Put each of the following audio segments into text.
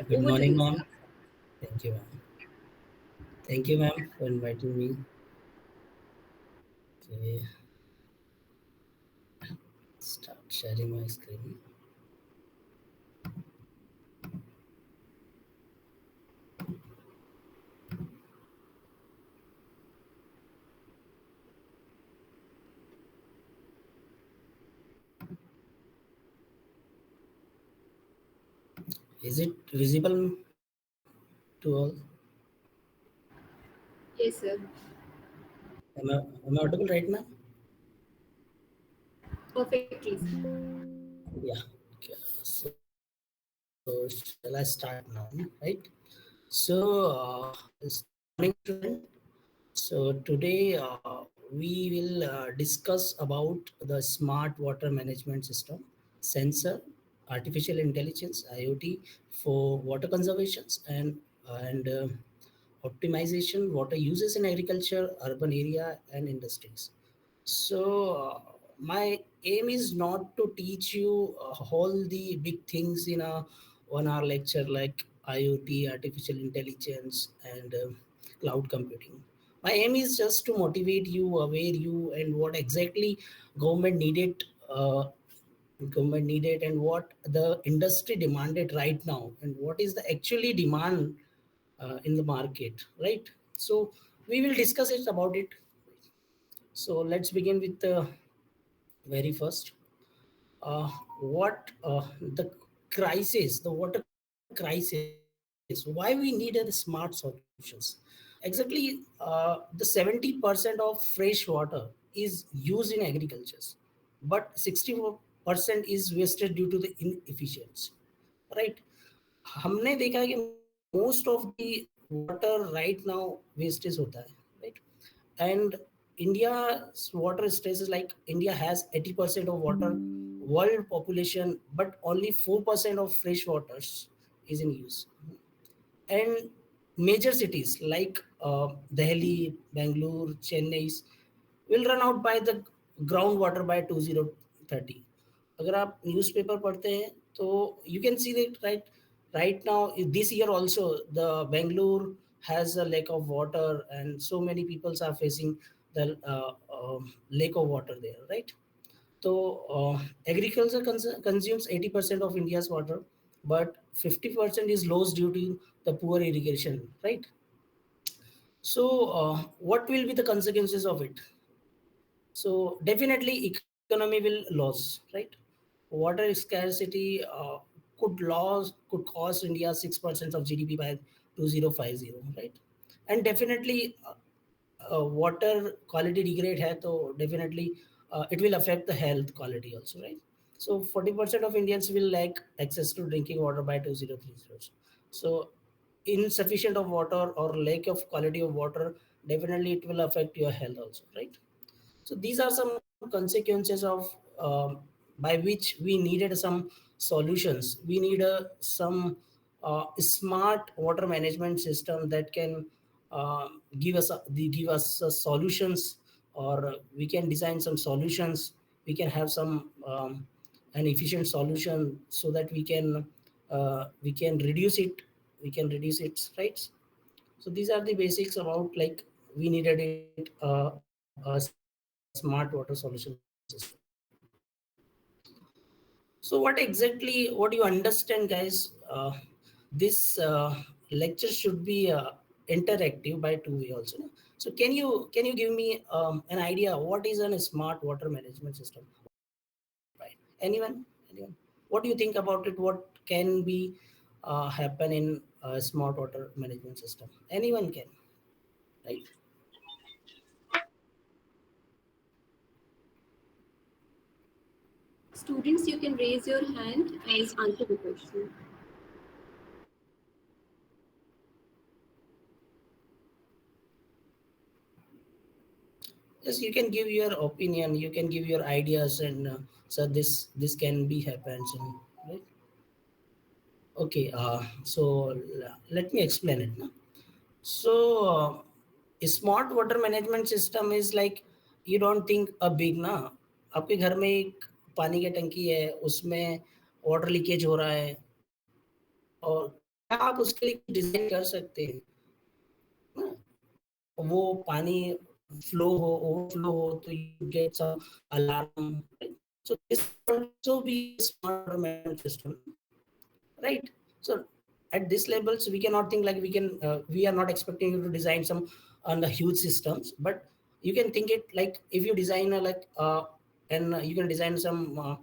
Good Over to morning, you, ma'am. sir. Thank you, ma'am. Thank you, ma'am, for inviting me. Okay, start sharing my screen. Is it visible to all? Yes, sir. Am I audible right now? Perfectly, sir. Yeah. Okay. So shall I start now? Right. Good morning, student. So today we will discuss about the smart water management system, sensor, artificial intelligence, IoT for water conservations and optimization water uses in agriculture, urban area and industries. So my aim is not to teach you all the big things in a 1 hour lecture like IoT, artificial intelligence, and cloud computing. My aim is just to motivate you, aware you, and what exactly government needed, uh, government needed, and what the industry demanded right now, and what is the actually demand in the market, right? So we will discuss it about it. So let's begin with the very first. What the crisis, the water crisis, why we needed smart solutions. Exactly, the 70% of fresh water is used in agriculture, but 64% is wasted due to the inefficiency, right? हमने देखा है कि most of the water right now wastage होता है, right? And India's water stress is like India has 80% of water world population, but only 4% of fresh waters is in use. And major cities like Delhi, Bangalore, Chennai will run out by the groundwater by 2030. अगर आप newspaper पढ़ते हैं तो you can see that right now this year also the Bangalore has a lack of water and so many people are facing the lack of water there, right? So agriculture consumes 80% of India's water, but 50% is lost due to the poor irrigation, right? So what will be the consequences of it? So definitely economy will lose, right? Water scarcity could cost India 6% of GDP by 2050, right? And definitely water quality degrade hai, so definitely it will affect the health quality also, right? So 40% of Indians will lack access to drinking water by 2030. So insufficient of water or lack of quality of water, definitely it will affect your health also, right? So these are some consequences of by which we needed some solutions. We need some smart water management system that can give us solutions, or we can design some solutions. We can have some an efficient solution so that we can reduce it. We can reduce its rights. So these are the basics about like we needed it a smart water solution system. So what exactly what you understand, guys? This lecture should be interactive by two way also. No? So can you give me an idea what is a smart water management system? What do you think about it? Anyone? What do you think about it? What can be happen in a smart water management system? Anyone can, right? Students, you can raise your hand and answer the question. Yes, you can give your opinion. You can give your ideas, and so this can be happens, and right. Okay. Let me explain it now. So a smart water management system is like you don't think a big ना. आपके घर में एक पानी की टंकी है, उसमें वाटर लीकेज हो रहा है, और क्या आप उसके लिए कुछ डिजाइन कर सकते हैं ना? वो पानी फ्लो हो, ओवरफ्लो हो, तो you get some alarm, right? So this also be a smart management system, right? So at this levels we cannot think like we are not expecting you to design some on the huge systems, but you can think it like if you design and you can design some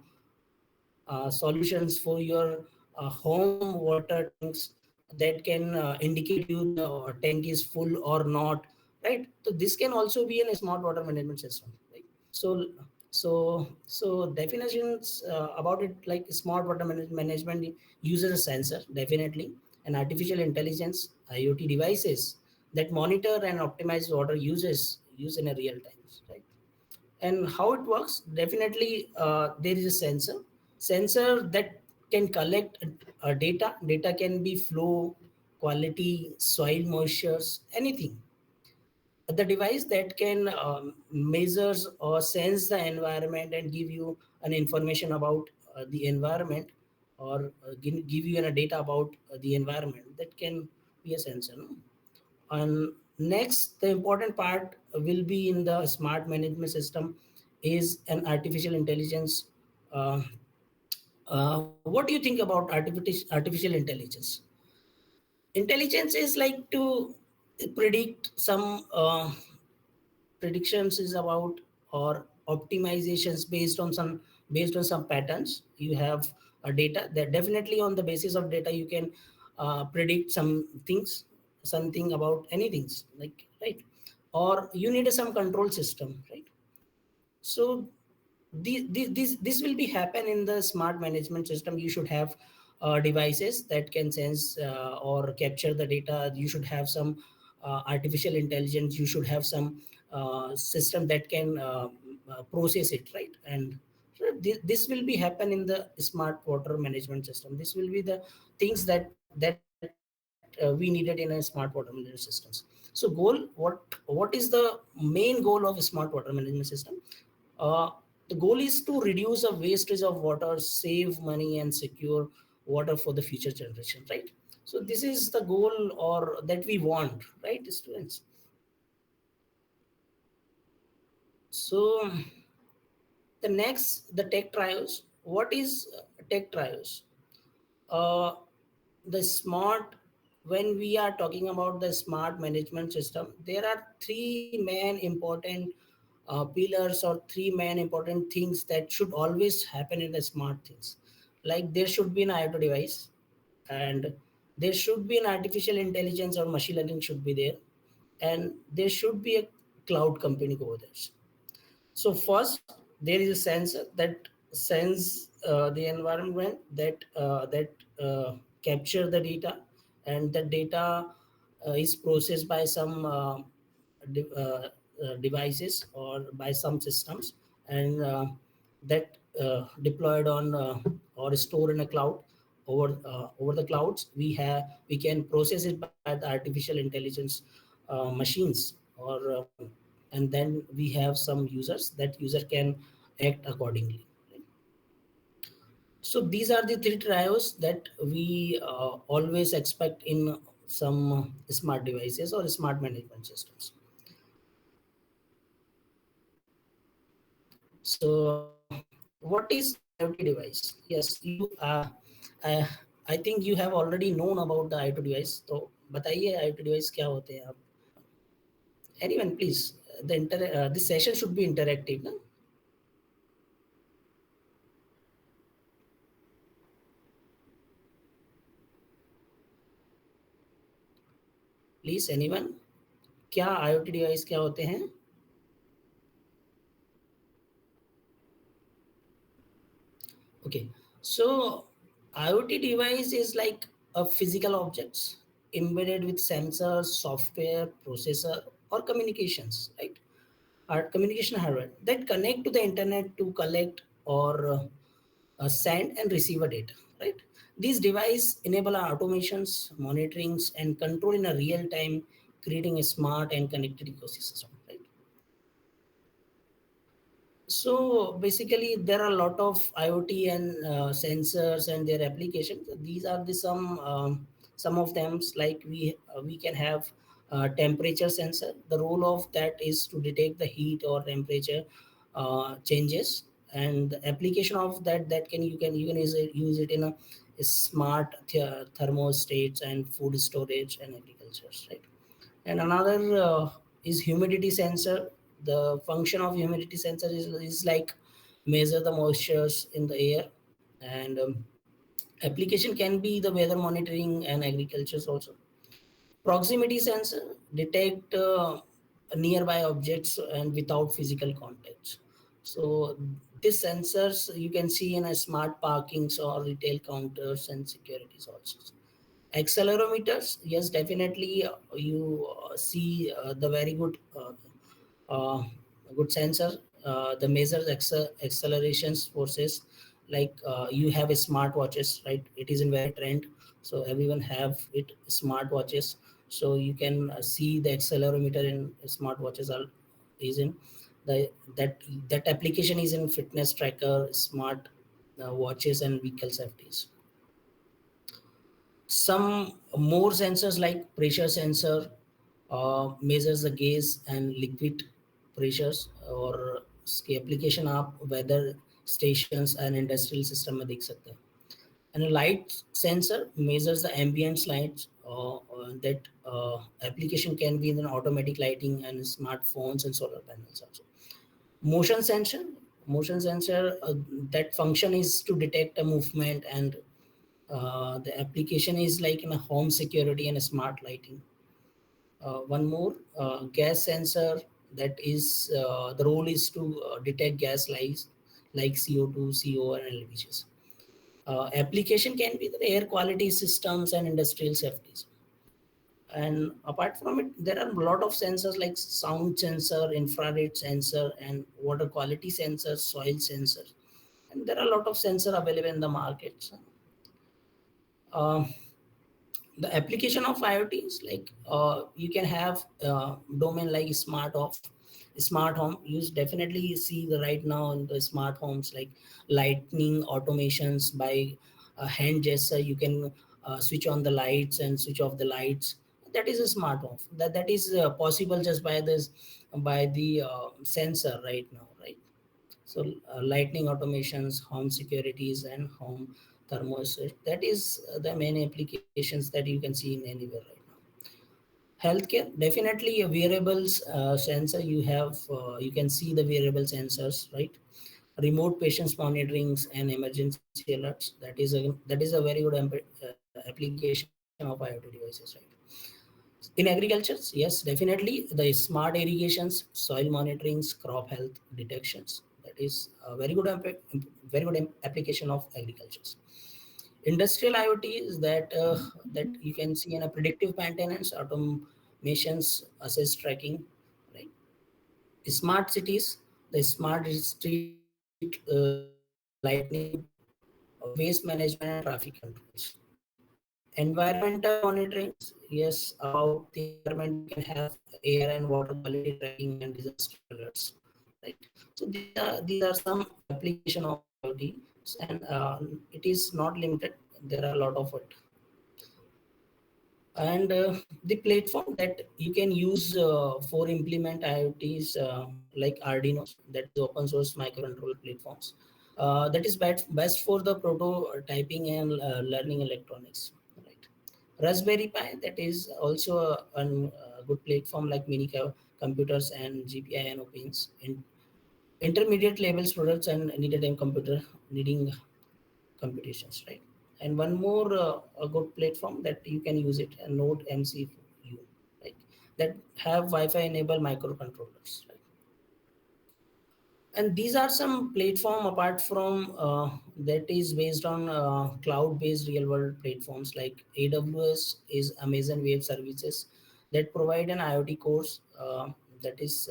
solutions for your home water tanks that can indicate you the tank is full or not, right? So this can also be in a smart water management system, right? So so so definitions about it, like smart water management uses a sensor, definitely, and artificial intelligence, IoT devices that monitor and optimize water use in a real time, right? And how it works, definitely there is a sensor that can collect data can be flow, quality, soil moistures, anything. The device that can measures or sense the environment and give you an information about the environment, or give you a data about the environment, that can be a sensor, no? And next, the important part will be in the smart management system is an artificial intelligence. Uh, what do you think about artificial intelligence? Intelligence is like to predict some predictions is about, or optimizations based on some patterns. You have a data that definitely on the basis of data you can predict some things, something about anything, like, right? Or you need some control system, right? So this will be happen in the smart management system. You should have devices that can sense or capture the data. You should have some artificial intelligence. You should have some system that can process it, right? And so this will be happen in the smart water management system. This will be the things that we needed in a smart water management systems. So what is the main goal of smart water management system? uh, the goal is to reduce the wastage of water, save money, and secure water for the future generation, right? So this is the goal or that we want, right, students? So the next, the tech trials. What is tech trials? Uh, the smart, when we are talking about the smart management system, there are three main important pillars or three main important things that should always happen in the smart things. Like there should be an IoT device, and there should be an artificial intelligence or machine learning should be there, and there should be a cloud computing over there. So first, there is a sensor that sense the environment, that capture the data, and the data is processed by some devices or by some systems, and that deployed on or stored in a cloud. Over the clouds, we can process it by the artificial intelligence machines, or and then we have some users that user can act accordingly. So these are the three trios that we always expect in some smart devices or smart management systems. So what is IoT device? Yes, uh, I think you have already known about the IoT device. तो बताइए IoT device क्या होते हैं आप? Anyone, please. This session should be interactive, ना? Please, anyone? क्या IoT device क्या होते हैं? Okay, so IoT device is like a physical objects embedded with sensors, software, processor, or communications, right? Or communication hardware that connect to the internet to collect or send and receive a data, right? These devices enable our automations, monitorings, and control in a real time, creating a smart and connected ecosystem, right? So basically, there are a lot of IoT and sensors and their applications. These are the some Some of them, like we can have temperature sensor. The role of that is to detect the heat or temperature changes, and the application of that can you can use it in a smart thermostats and food storage and agriculture, right? And another is humidity sensor. The function of humidity sensor is like measure the moistures in the air, and application can be the weather monitoring and agriculture also. Proximity sensor detect nearby objects and without physical contact. So these sensors you can see in a smart parkings or retail counters and securities also. Accelerometers, yes, definitely you see the very uh, good sensor. The measures accelerations forces, like you have a smart watches, right? It is in very trend, so everyone have it smart watches. So you can see the accelerometer in smart watches are is in the that application is in fitness tracker, smart watches and vehicle safeties. Some more sensors like pressure sensor measures the gas and liquid pressures, और इसकी application आप weather stations and industrial system में देख सकते हैं. And a light sensor measures the ambient lights. That application can be in automatic lighting and smartphones and solar panels also. Motion sensor, motion sensor that function is to detect a movement, and the application is like in a home security and a smart lighting. One more gas sensor, that is the role is to detect gas lies like CO2, CO and LPGs. Application can be the air quality systems and industrial safeties. And apart from it, there are a lot of sensors like sound sensor, infrared sensor, and water quality sensors, soil sensors. And there are a lot of sensor available in the market. Uh, the application of IoT is like you can have domain like smart home. You definitely see the right now in the smart homes like lightning automations by hand gesture. You can switch on the lights and switch off the lights. That is a smart home. That is possible just by this by the sensor right now, right? So lightning automations, home securities, and home thermostat. That is the main applications that you can see in anywhere right now. Healthcare, definitely a wearables sensor. You can see the wearable sensors, right? Remote patients monitorings and emergency alerts. That is a very good application of IoT devices, right? In agriculture, yes, definitely the smart irrigations, soil monitorings, crop health detections. That is a very good application of agriculture. Industrial IoT is that you can see in a predictive maintenance, automations, assess tracking, right? Smart cities, the smart street lighting, waste management, and traffic controls. Environmental monitorings, yes, about the environment, you can have air and water quality tracking and disaster alerts, right? So these are some application of IoT, and it is not limited. There are a lot of it, and the platform that you can use for implement IoTs like Arduino's, that is open source microcontroller platforms. That is best for the prototyping and learning electronics, right? Raspberry Pi, that is also a good platform like mini computers and GPI and opens in intermediate levels products and needed in computer needing computations, right? And one more a good platform that you can use it, a Node MCU, right? That have Wi-Fi enabled microcontrollers, right? And these are some platform apart from that is based on cloud-based real-world platforms like AWS is Amazon Web Services that provide an IoT course that is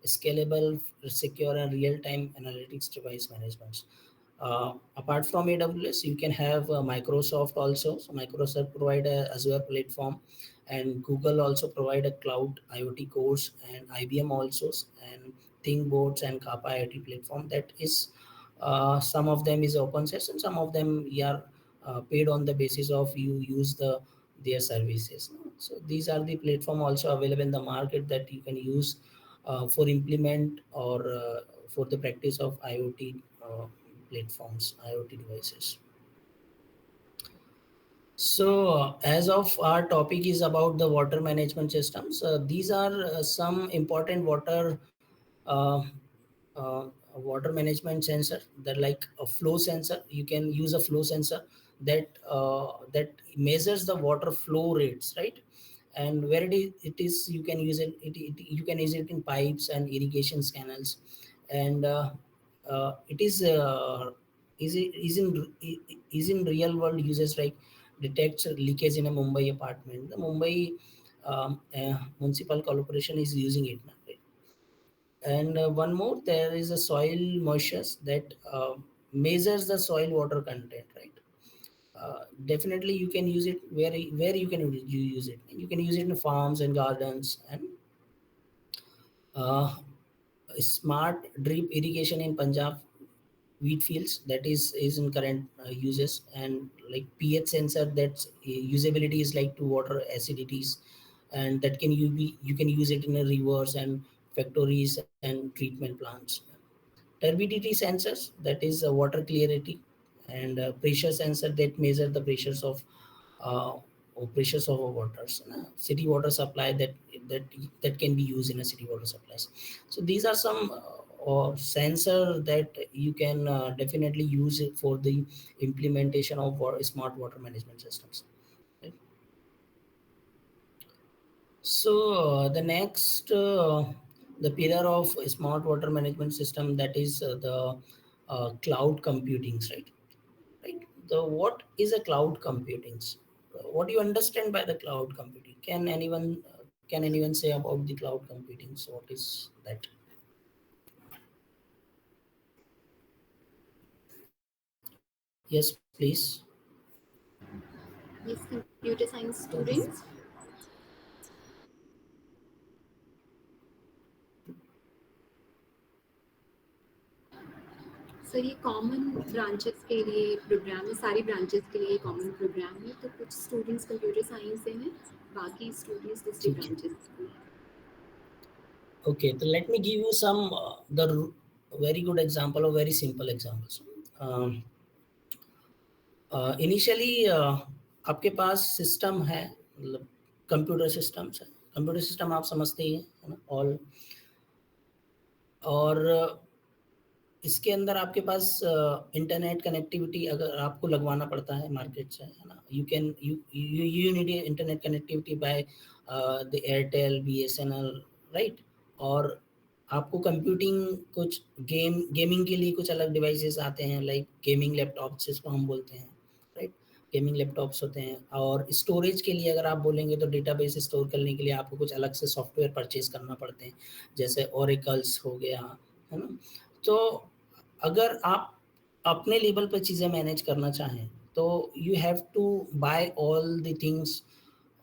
scalable, secure, and real-time analytics device management. Apart from AWS, you can have Microsoft also. So Microsoft provide a Azure platform, and Google also provide a cloud IoT course, and IBM also, and ThinkBoards and Kappa IoT platform. That is, some of them is open source, and some of them are paid on the basis of you use the their services. So these are the platform also available in the market that you can use for implement or for the practice of IoT platforms, IoT devices. So, as of our topic is about the water management systems, these are some important uh, water management sensor. That like a flow sensor. You can use a flow sensor that measures the water flow rates, right? And where it is you can use you can use it in pipes and irrigation canals, and it is in real world uses like detects leakage in a Mumbai apartment. The Mumbai municipal corporation is using it now, right? And one more, there is a soil moisture that measures the soil water content, right? Definitely, you can use it where you use it. You can use it in farms and gardens, and uh, smart drip irrigation in Punjab wheat fields that is in current uses, and like pH sensor that's usability is like to water acidities, and that can you can use it in a rivers and factories and treatment plants. Turbidity sensors, that is water clarity, and pressure sensor that measure the uh, pressures of our waters. City water supply that that can be used in a city water supplies. So these are some sensor that you can definitely use it for the implementation of smart water management systems. Right? So the next, the pillar of smart water management system, that is the cloud computing, right? Right. The what is a cloud computing? What do you understand by the cloud computing? Can anyone say about the cloud computing? So what is that? Yes, please. Yes, computer science students. Sir ये common branches के लिए programme है, सारी branches के लिए common programme है, तो कुछ स्टूडेंट्स कंप्यूटर साइंस से हैं, बाकी स्टूडेंट्स दूसरी ठीक है. ब्रांचेस से हैं. Okay, so let me give you some very good example or very simple examples. Um, initially आपके पास सिस्टम है, मतलब कंप्यूटर सिस्टम्स है. कंप्यूटर सिस्टम आप समझते ही हैं, है ना? ऑल और इसके अंदर आपके पास इंटरनेट कनेक्टिविटी अगर आपको लगवाना पड़ता है मार्केट से, है ना? You need internet connectivity by the Airtel, BSNL, right? और आपको कंप्यूटिंग कुछ गेमिंग के लिए कुछ अलग डिवाइसेस आते हैं, लाइक गेमिंग लैपटॉप्स जिसको हम बोलते हैं, राइट? गेमिंग लैपटॉप्स होते हैं. और स्टोरेज के लिए अगर आप बोलेंगे तो डेटाबेस स्टोर करने के लिए आपको कुछ अलग से सॉफ्टवेयर परचेज करना पड़ते हैं, जैसे ओरेकल्स हो गया, है ना? तो अगर आप अपने लेवल पर चीज़ें मैनेज करना चाहें तो you have to buy all the things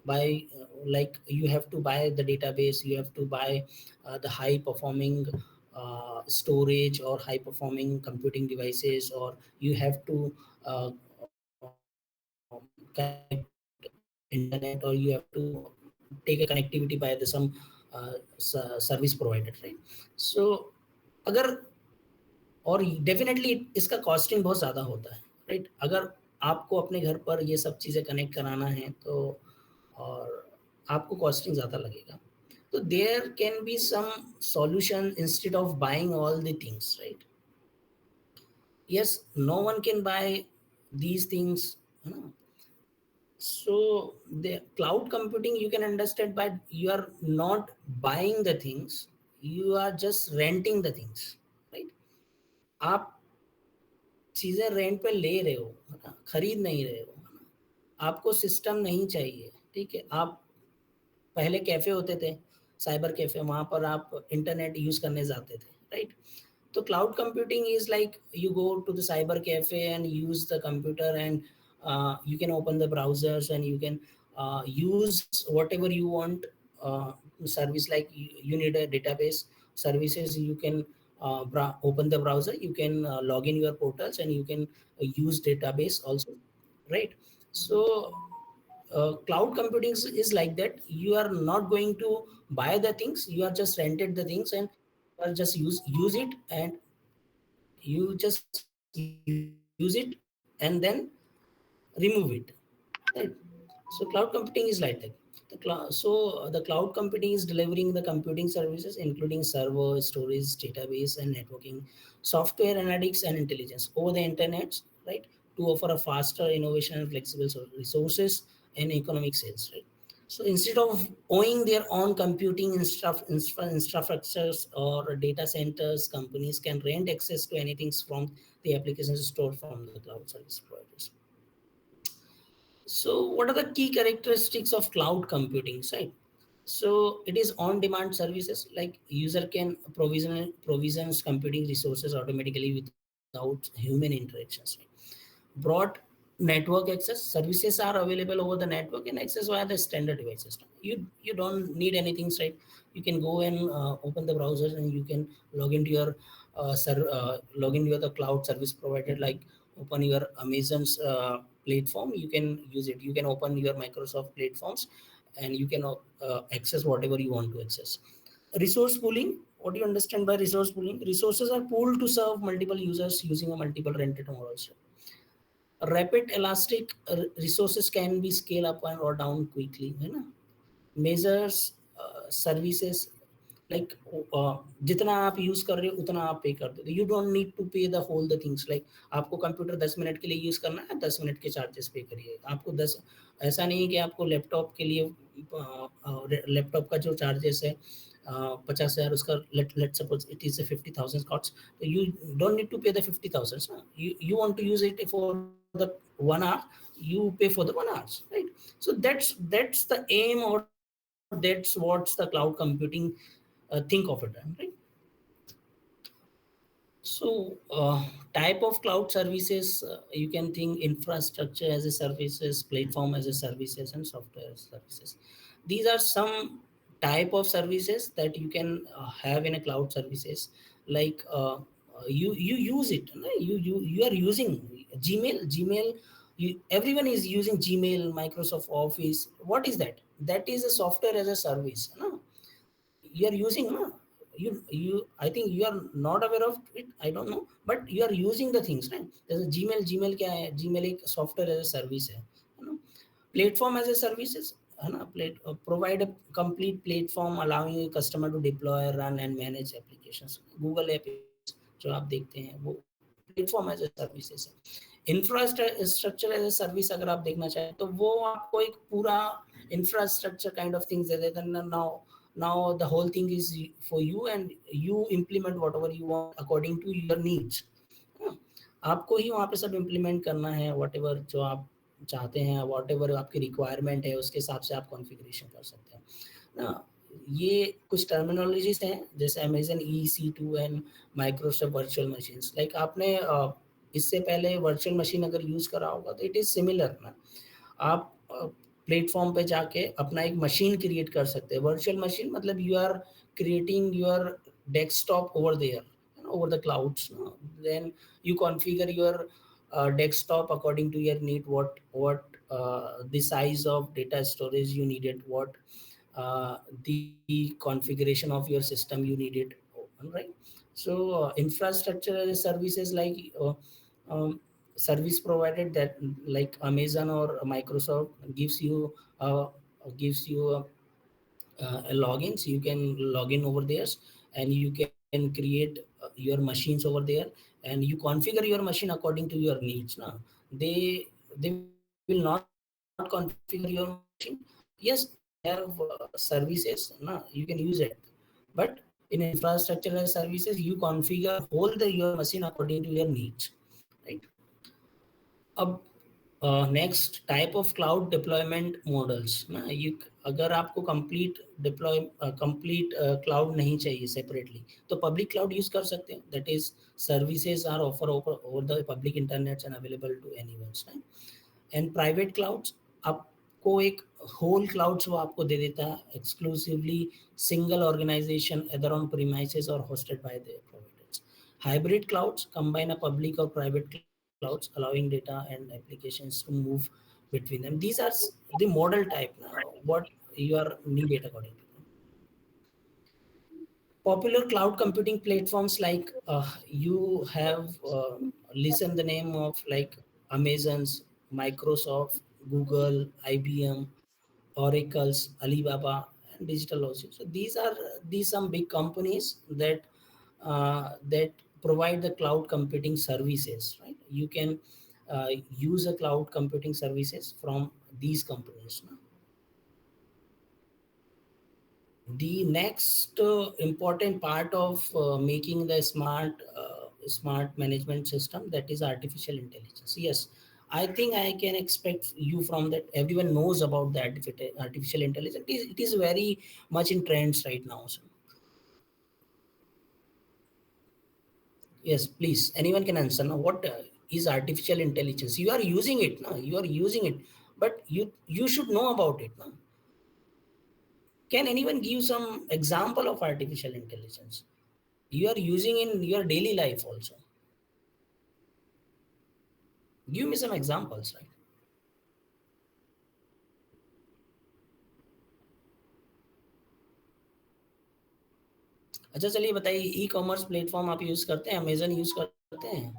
by like you have to buy the database, you have to buy the high performing storage or high performing computing devices, or you have to connect internet, or you have to take a connectivity by the some service provider, right? So अगर और definitely इसका costing बहुत ज़्यादा होता है, right? अगर आपको अपने घर पर ये सब चीज़ें कनेक्ट कराना है तो और आपको कॉस्टिंग ज़्यादा लगेगा. तो there can be some solution instead of buying all the things, right? Yes, no one can buy these things, है ना? So the cloud computing you can understand, but you are not buying the things, you are just renting the things, right? आप चीज़ें rent पे ले रहे हो, है ना? खरीद नहीं रहे हो, है ना? आपको सिस्टम नहीं चाहिए, ठीक है? आप पहले कैफ़े होते थे, साइबर कैफ़े, वहाँ पर आप इंटरनेट यूज़ करने जाते थे, राइट? तो cloud computing is like you go to the cyber cafe and use the computer, and you can open the browsers and you can use whatever you want service, like you need a database services, you can open the browser, you can log in your portals, and you can use database also, right? So cloud computing is like that. You are not going to buy the things, you are just rented the things, and you are just use it, and you just use it and then remove it, right? So cloud computing is like that. The cloud computing is delivering the computing services, including server, storage, database, and networking, software analytics, and intelligence over the internet, right? To offer a faster innovation and flexible resources and economic sales, right? So instead of owning their own computing infrastructures or data centers, companies can rent access to anything from the applications stored from the cloud service providers. So, what are the key characteristics of cloud computing, right? So, it is on-demand services, like user can provisions computing resources automatically without human interactions. Right? Broad network access services are available over the network and access via the standard devices. You don't need anything, right? You can go and open the browsers, and you can log into your log into the cloud service provider, like open your Amazon's platform. You can use it. You can open your Microsoft platforms, and you can access whatever you want to access. Resource pooling. What do you understand by resource pooling? Resources are pooled to serve multiple users using a multiple rented models. Rapid elastic resources can be scaled up or down quickly, है ना? Measures services, like जितना आप use कर रहे हो उतना आप पे कर दो. You don't need to pay the whole the things, like आपको कंप्यूटर 10 मिनट के लिए यूज करना है, 10 मिनट के चार्जेस पे करिए. आपको 10, ऐसा नहीं है कि आपको लैपटॉप के लिए लैपटॉप का जो चार्जेस है 50,000, उसका let suppose it is 50,000 cost, तो यू डोंट नीड टू पे the 50,000. You want to use it for the 1 hour, you pay for the 1 hour, right? So that's the aim, or that's what's the cloud computing think of it, right? So, type of cloud services, you can think infrastructure as a services, platform as a services, and software services. These are some type of services that you can have in a cloud services. Like you use it, no? You are using Gmail. Everyone is using Gmail, Microsoft Office. What is that? That is a software as a service, no? You are using, no? You I think you are not aware of it, I don't know, but you are using the things, right? There's a Gmail क्या है? Gmail एक software as a service है ना? Platform as a services, है ना? Provide a complete platform allowing a customer to deploy, run and manage applications. Google apps जो आप देखते हैं वो platform as a services है. Infrastructure as a service अगर आप देखना चाहें तो वो आपको एक पूरा infrastructure kind of things दे देता है. Now the whole thing is for you, and you implement whatever you want according to your needs. हाँ, आपको ही वहाँ पे सब इम्प्लीमेंट करना है, whatever जो आप चाहते हैं, whatever आपकी रिक्वायरमेंट है, उसके हिसाब से आप कॉन्फ़िगरेशन कर सकते हैं ना. ये कुछ टर्मिनोलॉजीज हैं, जैसे Amazon EC2 and Microsoft virtual machines. Like आपने इससे पहले वर्चुअल मशीन अगर यूज़ करा होगा तो इट इज़ सिमिलर ना. आप प्लेटफॉर्म पे जाके अपना एक मशीन क्रिएट कर सकते हैं. वर्चुअल मशीन मतलब you are creating your desktop over there, over the clouds, no? Then you configure your desktop according to your need, what the size of data storage you needed, what the configuration of your system you needed, right? So infrastructure as a services, like service provided that like Amazon or Microsoft gives you a logins. You can log in over there, and you can create your machines over there, and you configure your machine according to your needs. Now they will not configure your machine. Yes, they have services. Now you can use it, but in infrastructure as services, you configure whole your machine according to your needs, right? अब next type of cloud deployment models ना. you अगर आपको complete cloud नहीं चाहिए separately, तो public cloud use कर सकते हैं. That is services are offer over the public internet and available to anyone. And private clouds आपको एक होल क्लाउड्स वो आपको दे देता है exclusively single organisation, either on premises or hosted by the providers. Hybrid clouds combine a public or private clouds, allowing data and applications to move between them. These are the model type now, what you are needed according to popular cloud computing platforms. Like you have listened the name of like Amazon's, Microsoft, Google, IBM, Oracle's, Alibaba, and DigitalOcean. So these some big companies that provide the cloud computing services, right? You can use a cloud computing services from these companies, no? The next important part of making the smart management system, that is artificial intelligence. Yes, I think I can expect you from that everyone knows about the artificial intelligence. It is very much in trends right now. So yes, please, anyone can answer now. What is artificial intelligence? You are using it now, you are using it, but you should know about it now. Can anyone give some example of artificial intelligence you are using in your daily life also? Give me some examples, right? अच्छा चलिए बताइए, e commerce platform आप use करते हैं? Amazon use करते हैं?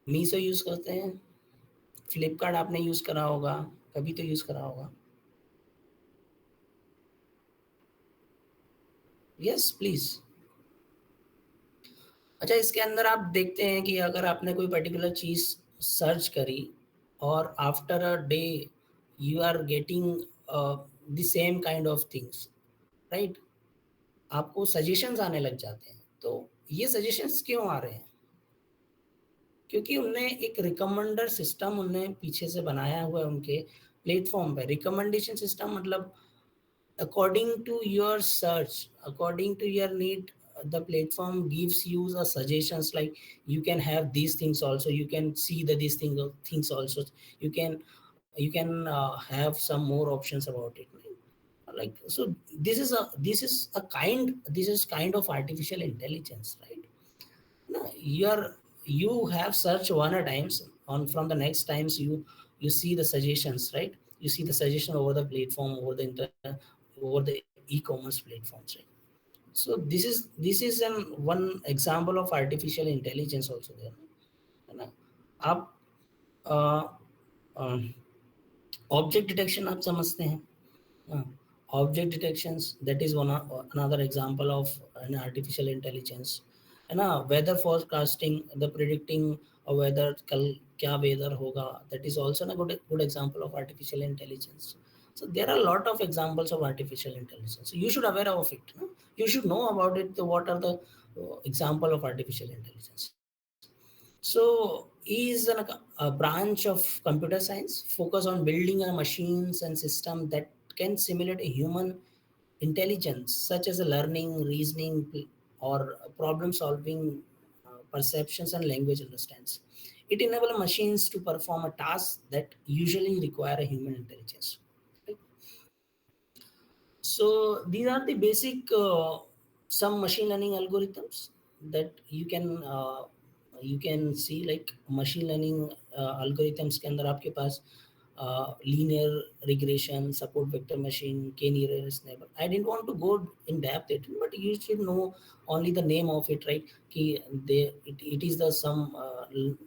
Meesho use करते हैं? फ्लिपकार्ट आपने यूज करा होगा, कभी तो यूज करा होगा। Yes please. अच्छा, इसके अंदर आप देखते हैं कि अगर आपने कोई पर्टिकुलर चीज सर्च करी और after a day you are getting the same kind of things, right? आपको सजेशंस आने लग जाते हैं। तो ये सजेशंस क्यों आ रहे हैं? क्योंकि उनने एक रिकमेंडर सिस्टम उनने पीछे से बनाया हुआ है उनके प्लेटफॉर्म पे। रिकमेंडेशन सिस्टम मतलब according to your search, according to your need, the platform gives you the suggestions like you can have these things also, you can see the these things also, you can have some more options about it, like. So this is kind of artificial intelligence, right? No, you have search one at times, on from the next times you see the suggestions, right? You see the suggestion over the platform, over the e-commerce platforms, right? So this is an one example of artificial intelligence also there, है ना? आप object detection आप समझते हैं? Object detections, that is one another example of an artificial intelligence, है ना? Weather forecasting, the predicting weather, कल क्या वेदर होगा, that is also a good example of artificial intelligence. So there are a lot of examples of artificial intelligence. So you should aware of it, no? You should know about it. What are the example of artificial intelligence? So he is a branch of computer science focused on building a machines and system that can simulate a human intelligence, such as a learning, reasoning, or problem solving, perceptions, and language understands. It enables machines to perform a task that usually require a human intelligence. Right? So these are the basic some machine learning algorithms that you can see, like machine learning algorithms के अंदर आपके पास linear regression, support vector machine, k-nearest neighbor. I didn't want to go in depth it, but you should know only the name of it, right? It is the some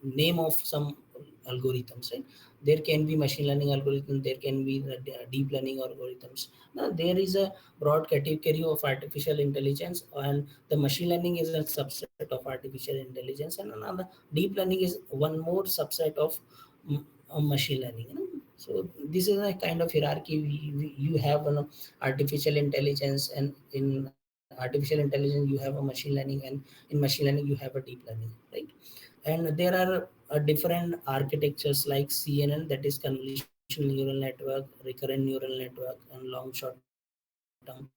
name of some algorithms, right? There can be machine learning algorithm, there can be the deep learning algorithms. Now there is a broad category of artificial intelligence, and the machine learning is a subset of artificial intelligence, and another deep learning is one more subset of machine learning, you know? So this is a kind of hierarchy. You have an artificial intelligence, and in artificial intelligence you have a machine learning, and in machine learning you have a deep learning, right? And there are different architectures like CNN, that is convolutional neural network, recurrent neural network, and long short term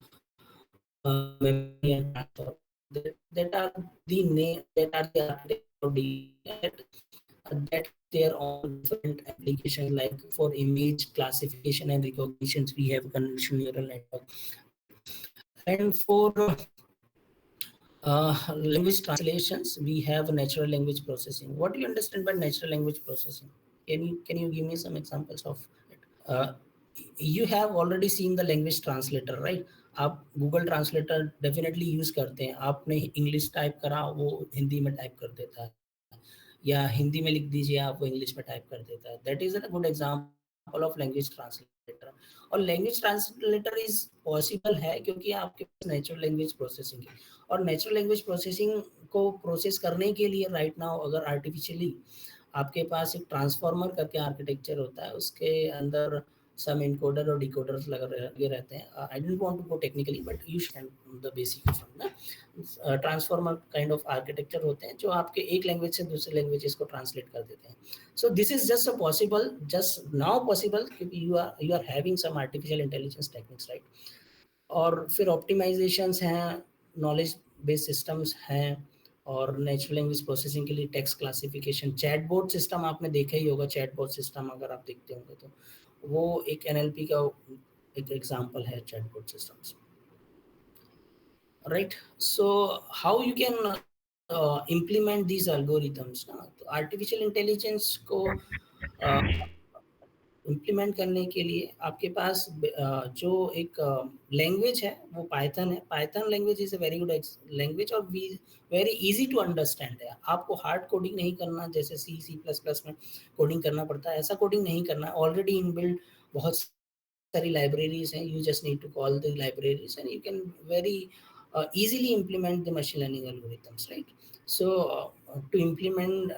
memory and transfer. That are the name, that are the architecture of deep learning, that have their own different applications. Like for image classification and recognitions we have convolutional neural network, and for language translations we have natural language processing. What do you understand by natural language processing? Can you give me some examples of it? uh, you have already seen the language translator, right? आप Google translator definitely use करते हैं, आपने English type करा वो हिंदी में type कर देता है, या हिंदी में लिख दीजिए आप वो इंग्लिश में टाइप कर देता है. That is a good example of language translator. और लैंग्वेज ट्रांसलेटर इज पॉसिबल है क्योंकि आपके पास नेचुरल लैंग्वेज प्रोसेसिंग है. और नेचुरल लैंग्वेज प्रोसेसिंग को प्रोसेस करने के लिए राइट नाउ अगर आर्टिफिशियली आपके पास एक ट्रांसफार्मर करके आर्किटेक्चर होता है, उसके अंदर सम इनकोडर और डिकोडर्स लगे रहते हैं. I don't want to go technically but you should the basic from the transformer kind of architecture होते हैं जो आपके एक लैंग्वेज से दूसरे लैंग्वेजेस को ट्रांसलेट कर देते हैं. So this is just a possible, just now possible क्योंकि you are having some artificial intelligence techniques, right? और फिर ऑप्टिमाइजेशंस हैं, नॉलेज बेस्ड सिस्टम्स हैं, और नेचुरल लैंग्वेज प्रोसेसिंग के लिए टेक्स्ट क्लासिफिकेशन, चैटबॉट सिस्टम आपने देखा ही होगा. चैटबॉट सिस्टम अगर आप देखते होंगे तो वो एक एनएलपी का एक एग्जांपल है, chatbot systems, right? So how you can implement these algorithms ना. तो आर्टिफिशियल इंटेलिजेंस को इम्प्लीमेंट करने के लिए आपके पास जो एक लैंग्वेज है वो पाइथन है. Python language is a very good language और वेरी इजी टू अंडरस्टैंड है. आपको हार्ड कोडिंग नहीं करना जैसे सी प्लस प्लस में कोडिंग करना पड़ता है, ऐसा कोडिंग नहीं करना. ऑलरेडी इनबिल्ड बहुत सारी लाइब्रेरीज हैं. You just need to call the libraries and you can very easily implement the machine learning algorithms, right? So to implement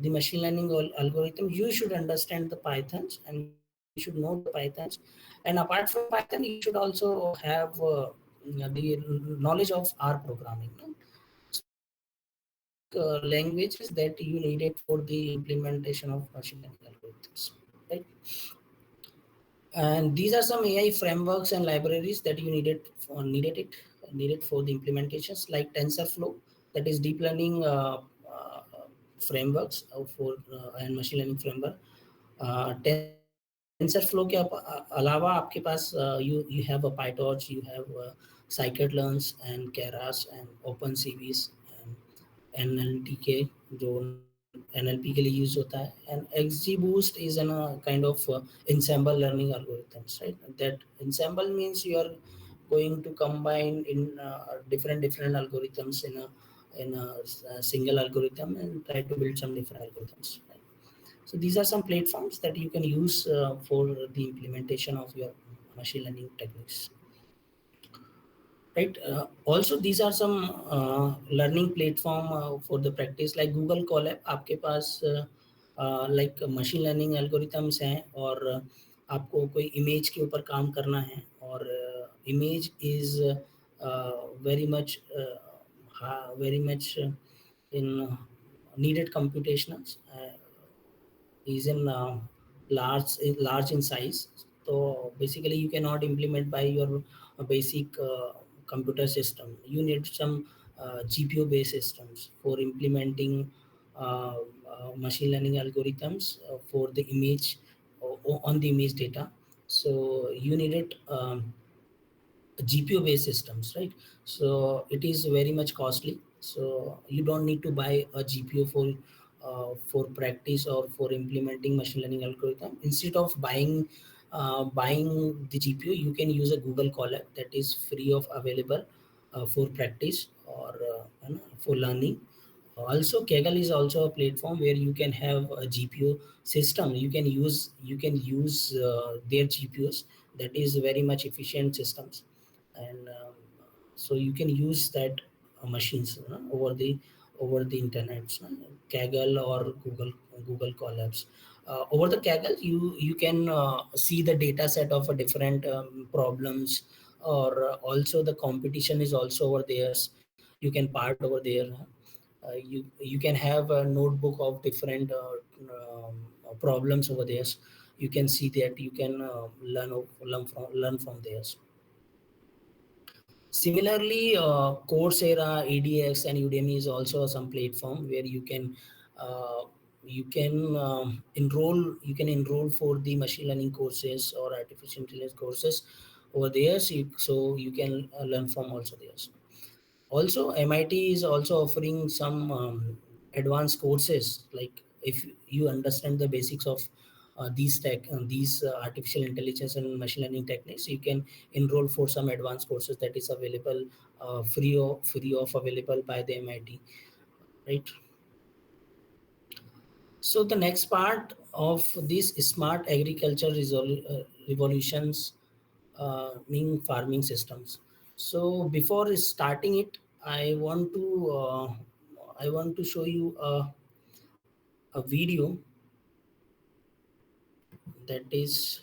the machine learning algorithm, you should understand the pythons and you should know the pythons. And apart from python, you should also have the knowledge of R programming, no? So these are some basic languages that you needed for the implementation of machine learning algorithms, right? And these are some AI frameworks and libraries that you needed for the implementations, like TensorFlow, that is deep learning frameworks for and machine learning framework. TensorFlow के अलावा आपके पास you have a PyTorch, you have scikit-learns and Keras and OpenCVs and NLTK जो NLP के लिए use होता है. and XGBoost is a kind of ensemble learning algorithms, right? That ensemble means you are going to combine in different algorithms in a single algorithm and try to build some different algorithms, right? So these are some platforms that you can use for the implementation of your machine learning techniques, right? Also these are some learning platform for the practice, like Google Colab. आपके पास like machine learning algorithms हैं, और आपको कोई image के ऊपर काम करना है, और image is very much in needed computationals, is in large in size. So basically you cannot implement by your basic computer system. You need some GPU based systems for implementing machine learning algorithms for the image on the image data. So you needed GPU based systems, right? So it is very much costly. So you don't need to buy a GPU for practice or for implementing machine learning algorithm. Instead of buying the GPU, you can use a Google Colab that is free of available for practice or for learning. Also, Kaggle is also a platform where you can have a GPU system. You can use their GPUs. That is very much efficient systems, and so you can use that machines over the internet, Kaggle or Google Colabs. Over the Kaggle, you can see the data set of a different problems, or also the competition is also over there. You can part over there. You can have a notebook of different problems over there. You can see that, you can learn from there. Similarly, Coursera, edX, and Udemy is also some platform where uh, you can enroll for the machine learning courses or artificial intelligence courses over there. So you can learn from also there. Also, MIT is also offering some advanced courses like if you understand the basics of these artificial intelligence and machine learning techniques, you can enroll for some advanced courses that is available free of available by the MIT, right? So the next part of this smart agriculture revolutions, mean farming systems. So before starting it, I want to show you a video that is.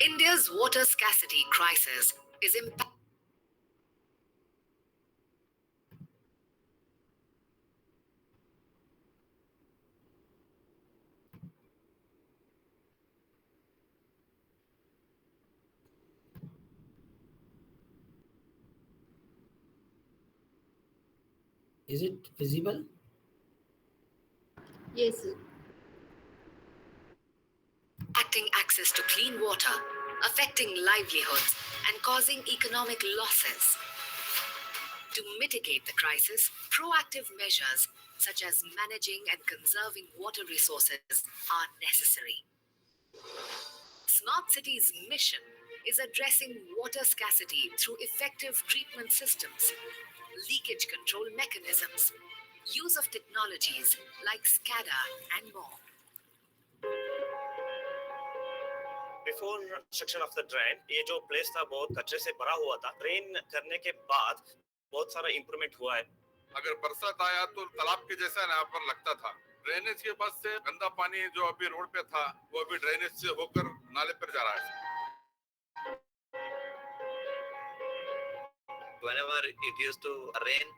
India's water scarcity crisis is impacting. Is it visible? Yes, sir. Impacting access to clean water, affecting livelihoods, and causing economic losses. To mitigate the crisis, proactive measures such as managing and conserving water resources are necessary. Smart Cities' mission is addressing water scarcity through effective treatment systems, leakage control mechanisms, use of technologies like SCADA and more. Before construction of the drain, ये जो place था बहुत कचरे से भरा हुआ था। Drain करने के बाद बहुत सारा इंप्रूवमेंट हुआ है। अगर बरसात आया तो तालाब के जैसा यहाँ पर लगता था। ड्रेनेज के पास से गंदा पानी जो अभी रोड पे था वो अभी ड्रेनेज से होकर नाले पर जा रहा है। Whenever it used to rain,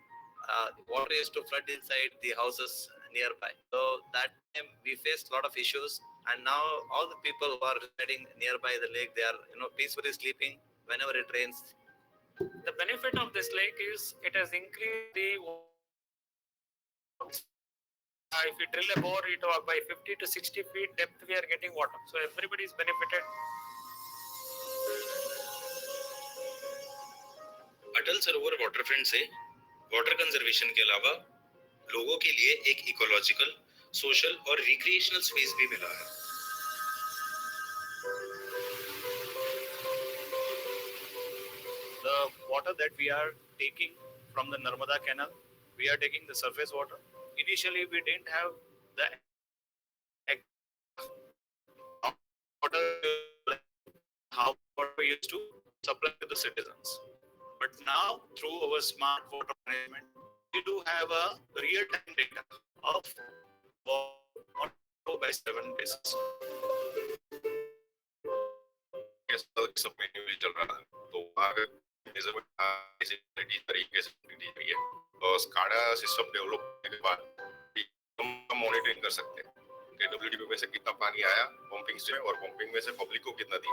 water used to flood inside the houses nearby. So that time we faced a lot of issues, and now all the people who are residing nearby the lake, they are peacefully sleeping whenever it rains. The benefit of this lake is it has increased the if we drill a bore it by 50 to 60 feet depth, we are getting water. So everybody is benefited. Atal Sarovar waterfront से water conservation के अलावा लोगों के लिए एक ecological, social और recreational space भी मिला है। The water that we are taking from the Narmada Canal, we are taking the surface water. Initially, we didn't have the water how water we used to supply to the citizens. But now, through our smart water management, we do have a real-time data of water by 7 basis. सब menu भी चल रहा है तो अगर measurement तरीके से दी गई है और स्काडा सिस्टम डेवलप करने के बाद हम मॉनिटरिंग कर सकते हैं कि डब्ल्यूडीपी में से कितना पानी आया पंपिंग से और पंपिंग में से पब्लिक को कितना दी।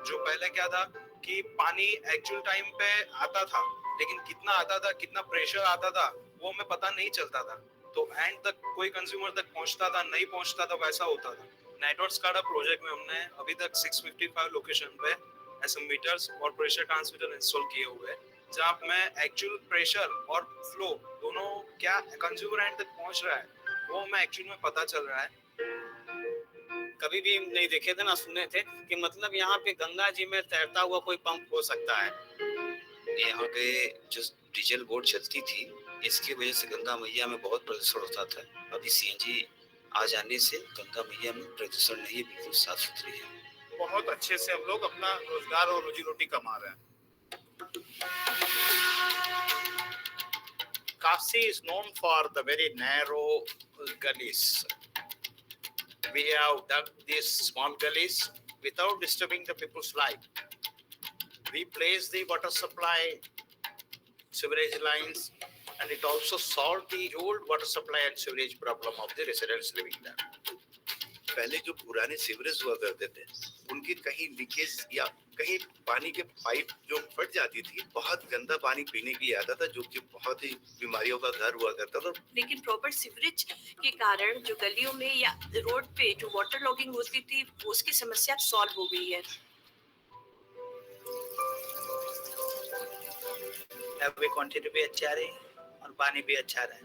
जो पहले क्या था कि पानी एक्चुअल टाइम पे आता था, लेकिन कितना आता था, कितना प्रेशर आता था, वो हमें पता नहीं चलता था। तो एंड तक कोई कंज्यूमर तक पहुंचता था, नहीं पहुंचता था, वैसा होता था। नेटवर्क स्काडा प्रोजेक्ट में हमने अभी तक 655 लोकेशन पे ऐसे मीटर्स और प्रेशर ट्रांसमीटर इंस्टॉल किए हुए हैं, जहाँ में एक्चुअल प्रेशर और फ्लो दोनों क्या कंज्यूमर एंड तक पहुंच रहा है, वो हमें एक्चुअल में पता चल रहा है। कभी भी नहीं देखे थे ना सुने थे कि मतलब यहाँ पे गंगा जी में तैरता हुआ कोई पंप हो सकता है। यहाँ पे जो डीजल बोट चलती थी, इसकी वजह से गंगा मैया में बहुत प्रदूषण होता था। अभी सीएनजी आ जाने से गंगा मैया में प्रदूषण नहीं, बिल्कुल साफ सुथरी है। बहुत अच्छे से हम लोग अपना रोजगार और रोजी रोटी कमा रहे हैं। Kashi is known for the very narrow gullies. We have dug these small gullies without disturbing the people's life. We place the water supply, sewerage lines, and it also solved the old water supply and sewerage problem of the residents living there. पहले जो पुराने sewerage हुआ करते थे उनकी कहीं leakage या कहीं पानी के पाइप जो फट जाती थी, बहुत गंदा पानी पीने के लिए आता था, जो कि बहुत ही बीमारियों का घर हुआ करता था। लेकिन प्रॉपर सीवरेज के कारण जो गलियों में या रोड पे जो वाटर लॉगिंग होती थी उसकी समस्या सॉल्व हो गई है। वे क्वांटिटी भी अच्छा रही और पानी भी अच्छा रहे,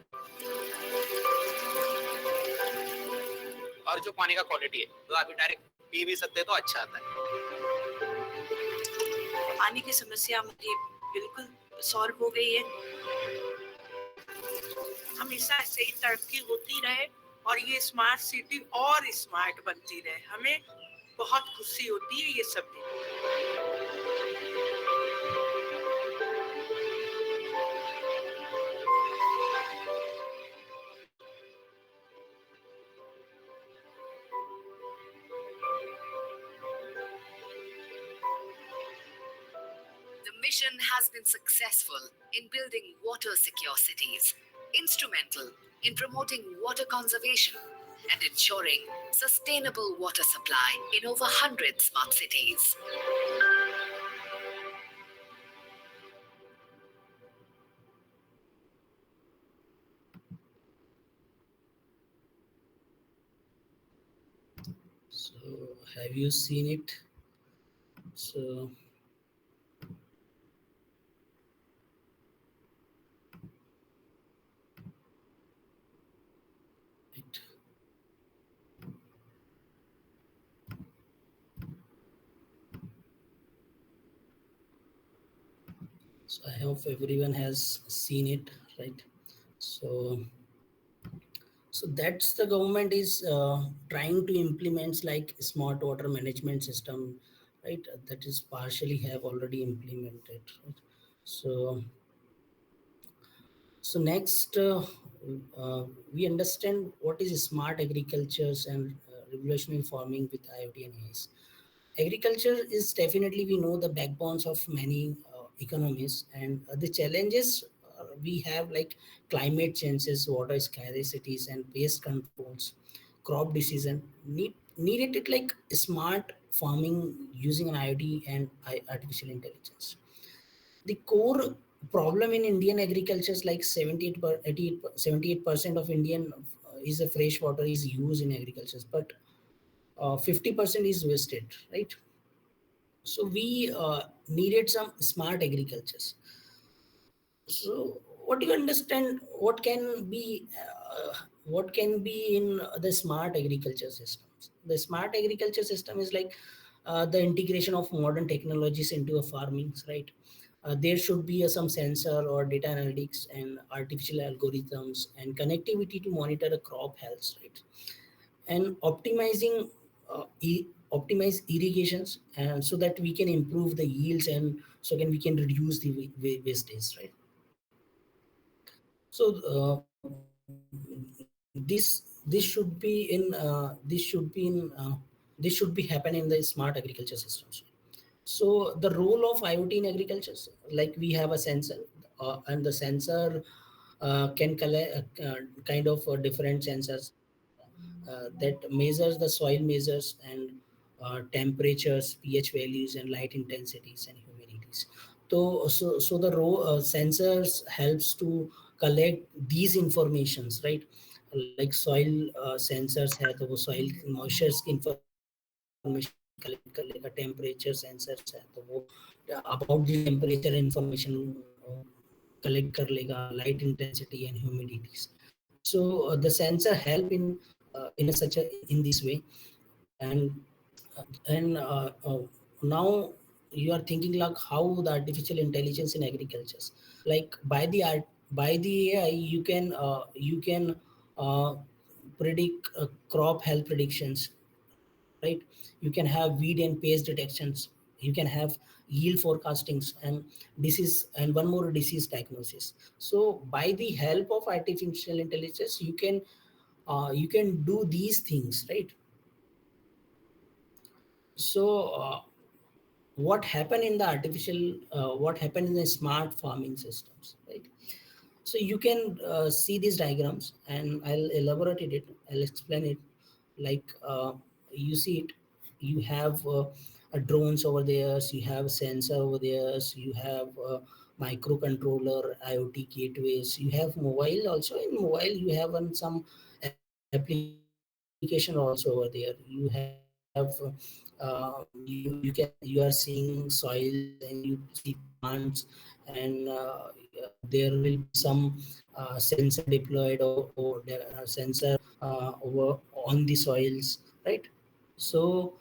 और जो पानी का क्वालिटी है तो आप डायरेक्ट पी भी सकते हैं तो अच्छा आता है। पानी की समस्या हमारी बिल्कुल सॉल्व हो गई है। हमेशा ऐसे ही तरक्की होती रहे और ये स्मार्ट सिटी और स्मार्ट बनती रहे, हमें बहुत खुशी होती है ये सब देख। The mission has been successful in building water secure cities, instrumental in promoting water conservation and ensuring sustainable water supply in over 100 smart cities. So have you seen it? So it. So I hope everyone has seen it, right? So that's the government is trying to implement like smart water management system, right? That is partially have already implemented, right? So next we understand what is smart agricultures and revolutionary farming with IoT and AIs. Agriculture is definitely, we know, the backbones of many economies, and the challenges we have like climate changes, water scarcities, and pest controls, crop decision needed it like smart farming using an IoT and artificial intelligence. The core problem in Indian agriculture is like 78% of Indian is a fresh water is used in agriculture, but 50% is wasted, right? So we needed some smart agricultures. So what do you understand? What can be in the smart agriculture systems? The smart agriculture system is like the integration of modern technologies into a farming, right? There should be some sensor or data analytics and artificial algorithms and connectivity to monitor the crop health, right? And optimizing optimize irrigations, and so that we can improve the yields, and so we can reduce the wastage, right? So this should be in this should be happen in the smart agriculture systems. So the role of IoT in agriculture, like we have a sensor, and the sensor can collect kind of different sensors that measures the soil measures and temperatures, pH values, and light intensities and humidities. So the sensors helps to collect these informations, right? Like soil sensors have the soil moisture information collect कर लेगा, temperature sensors है तो वो about the temperature information collect कर लेगा, light intensity and humidities. So the sensor help in a such a in this way, and now you are thinking like how the artificial intelligence in agriculture, like by the AI you can predict crop health predictions, right? You can have weed and pest detections, you can have yield forecastings and disease, and one more disease diagnosis. So by the help of artificial intelligence you can do these things, right? So what happened in the what happened in the smart farming systems, right? So you can see these diagrams and I'll elaborate it, I'll explain it. like you see it, you have a drones over there, so you have a sensor over there, so you have microcontroller, IoT gateways, you have mobile also. In mobile you have some application also over there. You have you are seeing soils and you see plants, and there will be some sensor deployed or sensor over on the soils, right? So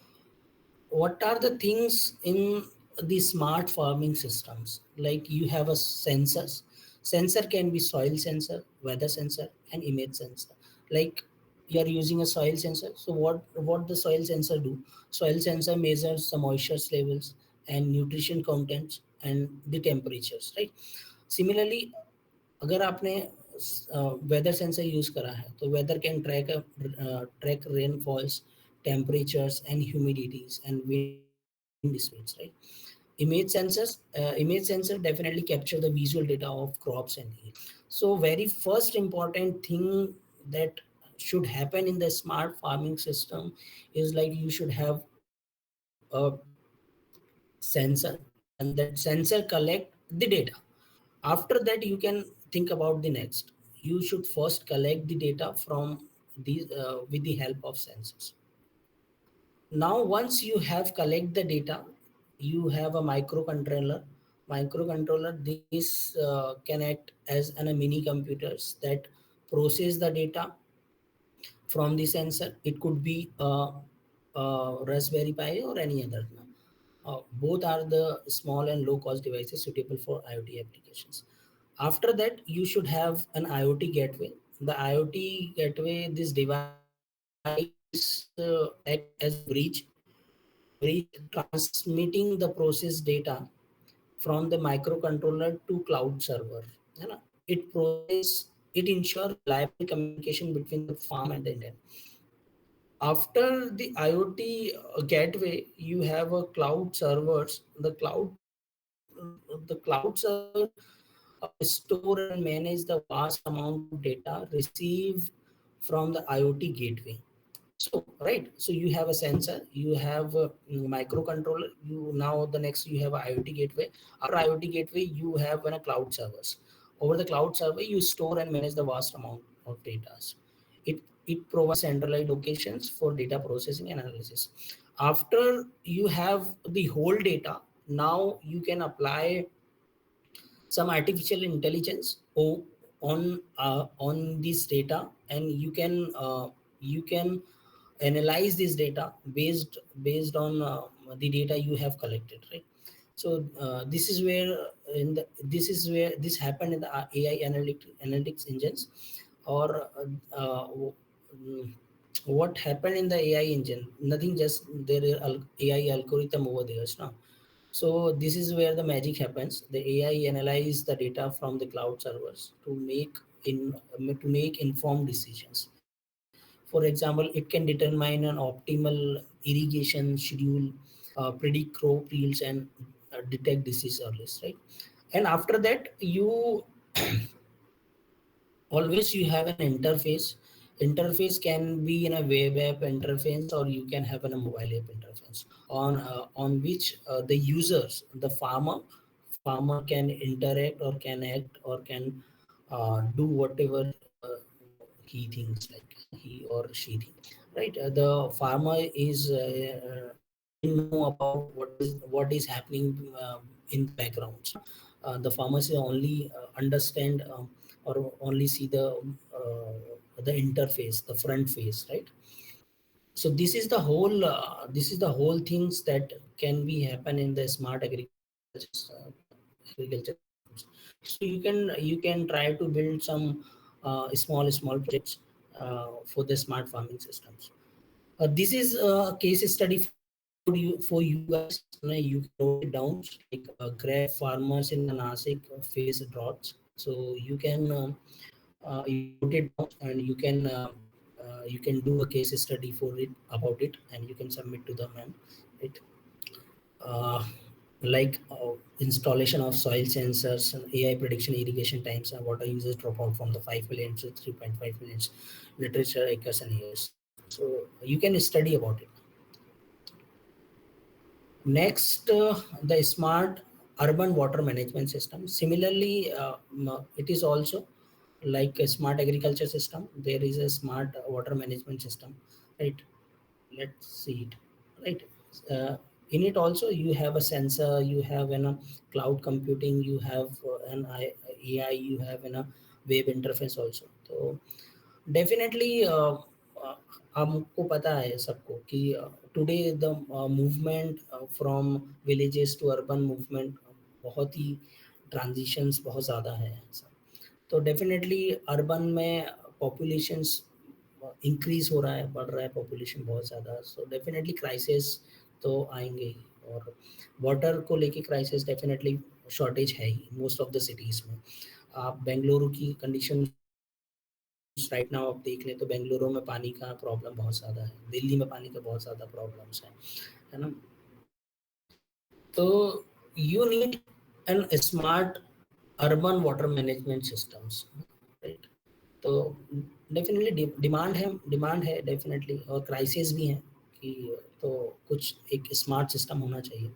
what are the things in the smart farming systems? Like you have a sensors. Sensor can be soil sensor, weather sensor, and image sensor. Like you are using a soil sensor. So what the soil sensor do? Soil sensor measures the moisture levels and nutrition contents and the temperatures, right? Similarly, अगर आपने weather sensor use करा है तो weather can track rainfalls, temperatures and humidities and wind speeds, right? Image sensor definitely capture the visual data of crops and yield. So very first important thing that should happen in the smart farming system is like you should have a sensor, and that sensor collect the data. After that you can think about the next. You should first collect the data from these with the help of sensors. Now once you have collect the data, you have a microcontroller. This can act as a mini computers that process the data from the sensor. It could be a Raspberry Pi or any other. Both are the small and low cost devices suitable for IoT applications. After that, you should have an IoT gateway. The IoT gateway, this device act as a bridge transmitting the process data from the microcontroller to cloud server. है ना? It ensures reliable communication between the farm and the internet. After the IoT gateway, you have a cloud servers. The cloud server store and manage the vast amount of data received from the IoT gateway. So right, so you have a sensor, you have a microcontroller. You now the next you have a IoT gateway. After IoT gateway, you have a cloud servers. Over the cloud server, you store and manage the vast amount of data. It provides centralized locations for data processing and analysis. After you have the whole data, now you can apply some artificial intelligence on this data, and you can analyze this data based on the data you have collected, right? So this is where this happened in the AI analytics engines, or what happened in the AI engine? Nothing, just there are AI algorithm over there now. So this is where the magic happens. The AI analyze the data from the cloud servers to make informed decisions. For example, it can determine an optimal irrigation schedule, predict crop yields, and detect disease early, right? And after that, you always you have an interface can be in a web app interface, or you can have in a mobile app interface on which the users, the farmer can interact or can act or can do whatever he thinks, like he or she thinks, right? The farmer is didn't know about what is happening in the background. The farmers only understand or only see the interface, the front face, right? So this is the whole things that can be happen in the smart agriculture. So you can try to build some small projects for the smart farming systems. This is a case study for you guys. You can note it down, like grab farmers in the Nasik face droughts. So you can note it down, and you can do a case study for it about it, and you can submit to the ma'am. Right? Uh, like installation of soil sensors, AI prediction, irrigation times, and water users drop out from the 5 million to 3.5 million literature acres and years. So you can study about it. Next, the smart urban water management system. Similarly, it is also like a smart agriculture system. There is a smart water management system, right? Let's see it, right? uh, in it also you have a sensor, you have an cloud computing, you have an AI, you have an web interface also. So definitely हमको पता है सबको कि today the movement from villages to urban movement बहुत ही transitions बहुत ज़्यादा है ऐसा। तो डेफिनेटली अर्बन में पॉपुलेशंस इंक्रीज हो रहा है, बढ़ रहा है पॉपुलेशन बहुत ज़्यादा। सो डेफिनेटली क्राइसिस तो आएंगे ही, और वाटर को लेके क्राइसिस डेफिनेटली शॉर्टेज है ही मोस्ट ऑफ द सिटीज़ में। आप बेंगलुरु की कंडीशन राइट नाउ आप देख लें तो बेंगलुरु में पानी का प्रॉब्लम बहुत ज़्यादा है, दिल्ली में पानी का बहुत ज़्यादा प्रॉब्लम्स है ना। तो you need an smart urban water management systems, right. तो डेफिनेटली डिमांड है डेफिनेटली, और क्राइसिस भी है कि तो कुछ एक स्मार्ट सिस्टम होना चाहिए।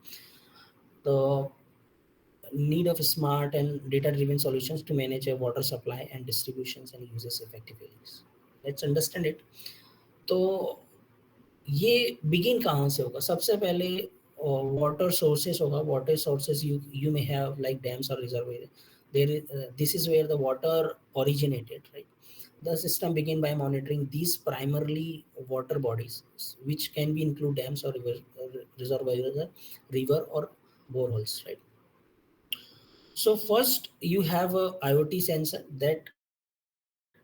तो need of smart and data-driven solutions to manage a water supply and distributions and uses effectively. Let's understand it. तो ये बिगिन कहाँ से होगा? सबसे पहले वाटर सोर्सेस होगा। Water sources you may have like dams or reservoirs. This is where the water originated, right? The system begin by monitoring these primarily water bodies, which can be include dams or reservoirs, river or boreholes, right? So first you have a IoT sensor that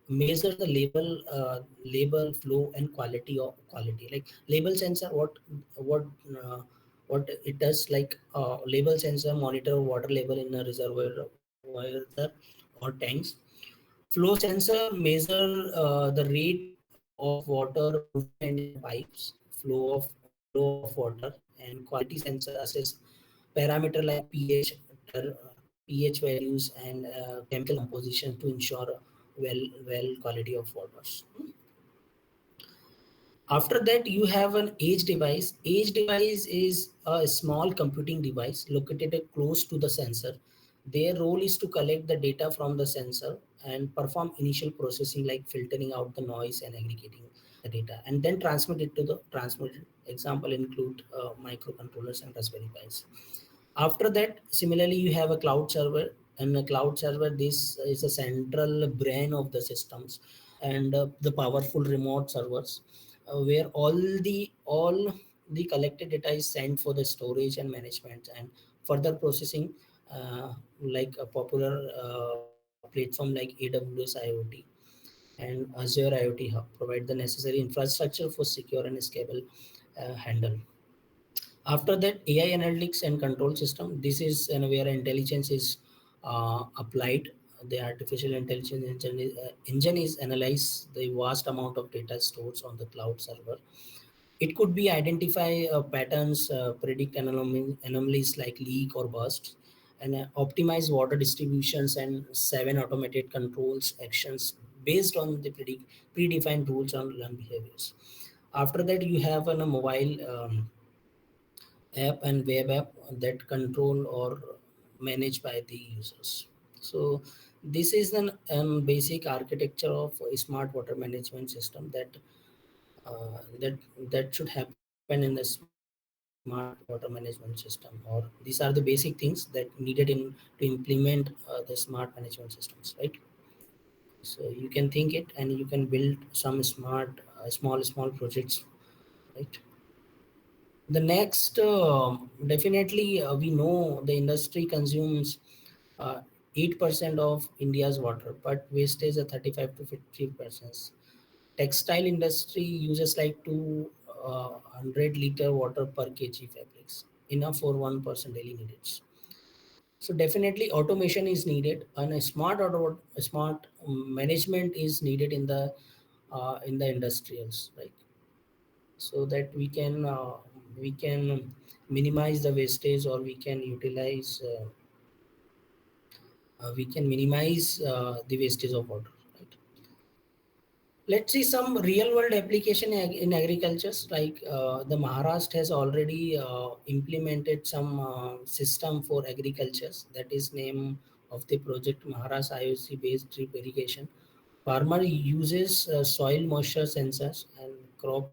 measures the label flow and quality. Like label sensor, what what it does, like label sensor monitor water level in a reservoir or tanks. Flow sensor measure the rate of water movement in the pipes, flow of water, and quality sensor assess parameter like pH values and chemical composition to ensure well quality of waters. After that, you have an edge device. Edge device is a small computing device located close to the sensor. Their role is to collect the data from the sensor and perform initial processing like filtering out the noise and aggregating the data, and then transmit it to the transmitter. Example include microcontrollers and Raspberry Pis. After that, similarly, you have a cloud server. And a cloud server, this is a central brain of the systems, and the powerful remote servers where all the collected data is sent for the storage and management and further processing, like a popular platform like AWS IoT and Azure IoT Hub provide the necessary infrastructure for secure and scalable handle. After that, AI analytics and control system. This is where intelligence is applied. The artificial intelligence engine is analyze the vast amount of data stored on the cloud server. It could be identify patterns, predict anomalies like leak or burst, and optimize water distributions and 7 automated controls actions based on the predefined rules on learned behaviors. After that, you have a mobile app and web app that control or managed by the users. So this is basic architecture of a smart water management system that should happen in the smart water management system, or these are the basic things that needed in to implement the smart management systems, right? So you can think it and you can build some smart small projects, right? The next, definitely, we know the industry consumes 8% of India's water, but wastage is 35 to 50%. Textile industry uses like 200 liter water per kg fabrics, enough for 1% daily needs. So definitely automation is needed, and a smart management is needed in the industrials, right? So that we can minimize the wastage, or we can minimize the wastage of water, right? Let's see some real world application in agriculture. Like the Maharashtra has already implemented some system for agriculture. That is name of the project Maharashtra IOC based drip irrigation. Farmer uses soil moisture sensors and crop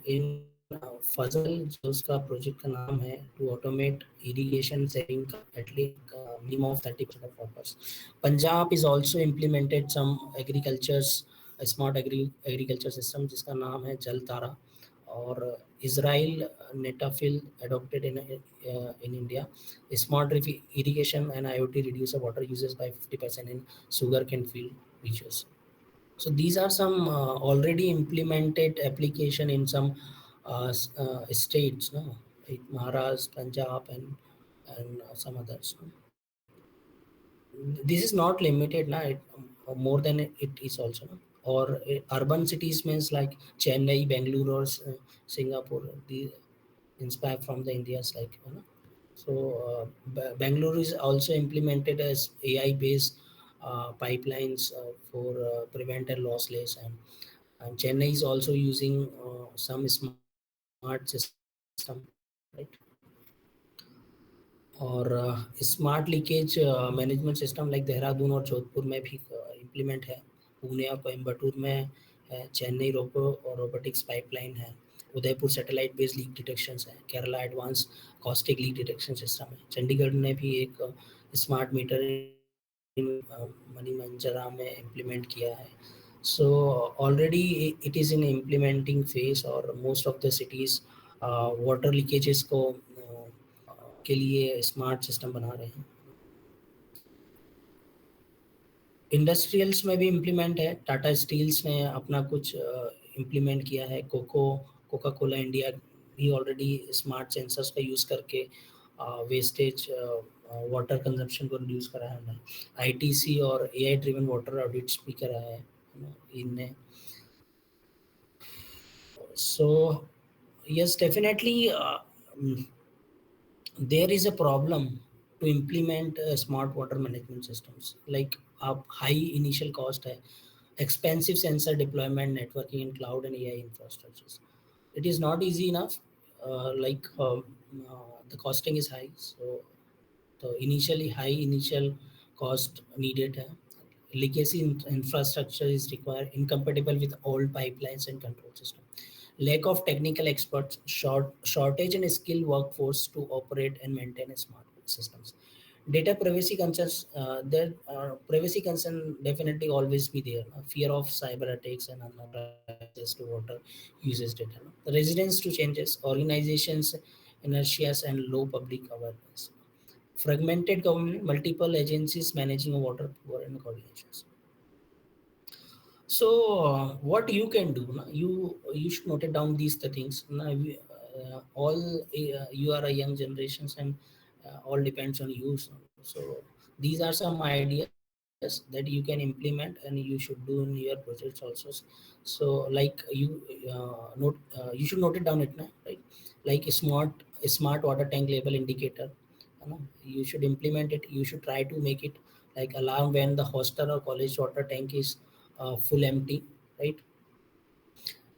in Fazal जो उसका project का नाम है to automate irrigation saving at least minimum of 30% of farmers. Punjab is also implemented some agriculture's smart agriculture system जिसका नाम है जल तारा, और Israel Netafil adopted in India. Smart irrigation and IoT reduce water uses by 50% in sugarcane field regions. So these are some already implemented application in some states, no? Like Maharashtra, Punjab, and some others. This is not limited, na? More than it is also, no? Or urban cities means like Chennai, Bangalore, or Singapore. The inspired from the India's like, you know? So Bangalore is also implemented as AI-based pipelines for prevent and lossless, and Chennai is also using some smart system, right? और smart leakage management system like Dehradun और जोधपुर में भी implement है, पुणे और कोयम्बटूर में है, Chennai robotics pipeline है, Udaipur satellite based leak detection है, Kerala advance caustic leak detection system है, चंडीगढ़ ने भी एक स्मार्ट मीटर मनीमंजरा में इम्प्लीमेंट किया है. So already it is in implementing phase, और most of the cities water leakages को के लिए स्मार्ट सिस्टम बना रहे हैं. इंडस्ट्रियल्स में भी इम्प्लीमेंट है. टाटा स्टील्स ने अपना कुछ इम्प्लीमेंट किया है. कोका कोला इंडिया भी ऑलरेडी स्मार्ट सेंसर्स का यूज़ करके वेस्टेज वाटर कंजम्पशन को रिड्यूस करा है. आईटीसी और एआई ड्रिवन वाटर ऑडिट्स भी करा है इनने. So yes, definitely there is a problem to implement smart water management systems. Like high initial cost hai, expensive sensor deployment, networking in cloud and AI infrastructures. It is not easy enough. The costing is high, so the high initial cost needed hai. Legacy infrastructure is required, incompatible with old pipelines and control system. Lack of technical experts, shortage in skilled workforce to operate and maintain smart systems. Data privacy concerns, privacy concern definitely always be there. Fear of cyber attacks and unauthorized access to water usage data. The resistance to changes, organizations, inertias, and low public awareness. Fragmented government, multiple agencies managing water power and coordinations. So what you can do, you should note it down these things. All you are a young generations, and all depends on you. So these are some ideas that you can implement and you should do in your projects also. So like you should note it down, right? Like a smart water tank level indicator, you should implement it. You should try to make it like alarm when the hostel or college water tank is full empty, right?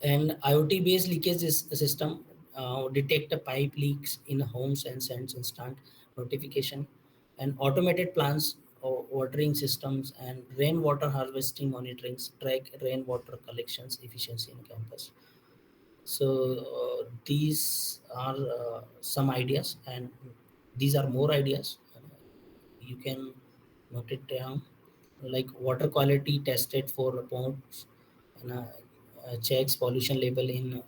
And IoT based leakage system detect the pipe leaks in homes and sends instant notification. And automated plants or watering systems and rainwater harvesting monitorings track rainwater collections efficiency in campus. So these are some ideas, and these are more ideas. You can note it down. Like water quality tested for ponds, and checks pollution level in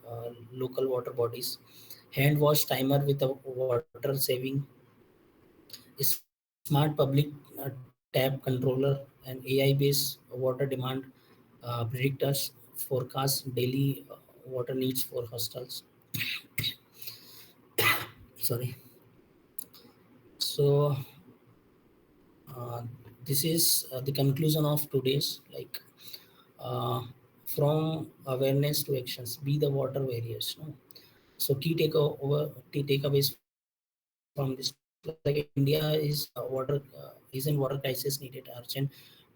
local water bodies. Hand wash timer with a water saving. Smart public tap controller and AI based water demand predictors forecast daily water needs for hostels. Sorry. So this is the conclusion of today's, like from awareness to actions, be the water warriors. So key takeaways from this, like India is in water crisis, needed urgent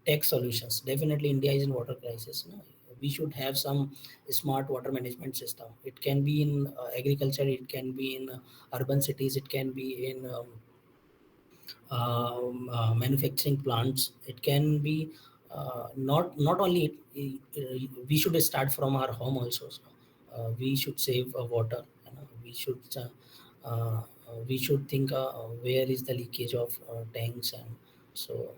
tech solutions. Definitely, India is in water crisis. No? We should have some smart water management system. It can be in agriculture, it can be in urban cities, it can be in manufacturing plants. It can be not only we should start from our home also. So, we should save water. We should think where is the leakage of tanks, and so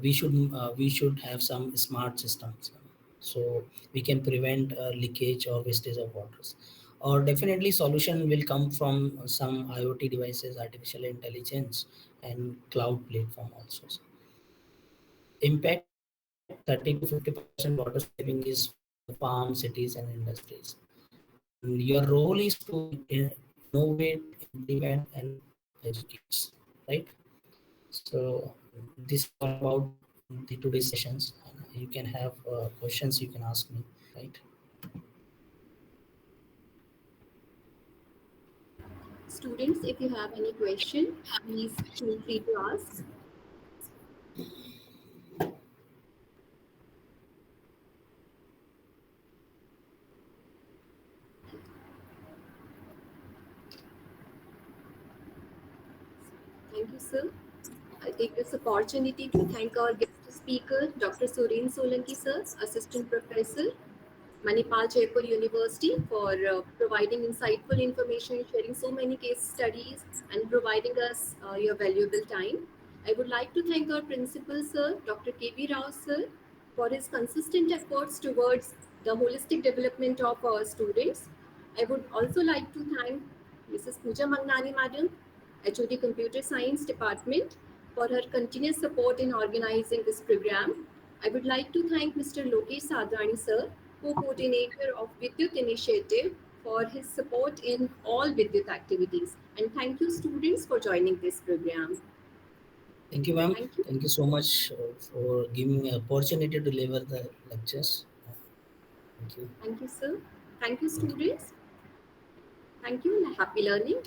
we should have some smart systems, so we can prevent leakage or wastage of waters. Or definitely solution will come from some IoT devices, artificial intelligence, and cloud platform also. So impact 30 to 50% water saving is for the farms, cities, and industries. And your role is to innovate, implement, and educate, right? So this is all about the today's sessions. You can have questions, you can ask me, right? Students, if you have any question, please feel free to ask. Thank you, sir. I take this opportunity to thank our guest speaker, Dr. Suren Solanki, sir, Assistant Professor, Manipal Jaipur University, for providing insightful information, sharing so many case studies, and providing us your valuable time. I would like to thank our principal, sir, Dr. K.V. Rao, sir, for his consistent efforts towards the holistic development of our students. I would also like to thank Mrs. Pooja Mangnani, madam, HOD Computer Science Department, for her continuous support in organizing this program. I would like to thank Mr. Lokesh Sadhani, sir, co-coordinator of Vidyut Initiative, for his support in all Vidyut activities. And thank you, students, for joining this program. Thank you, ma'am. Thank you. Thank you so much for giving me an opportunity to deliver the lectures. Thank you. Thank you, sir. Thank you, students. Thank you, and happy learning.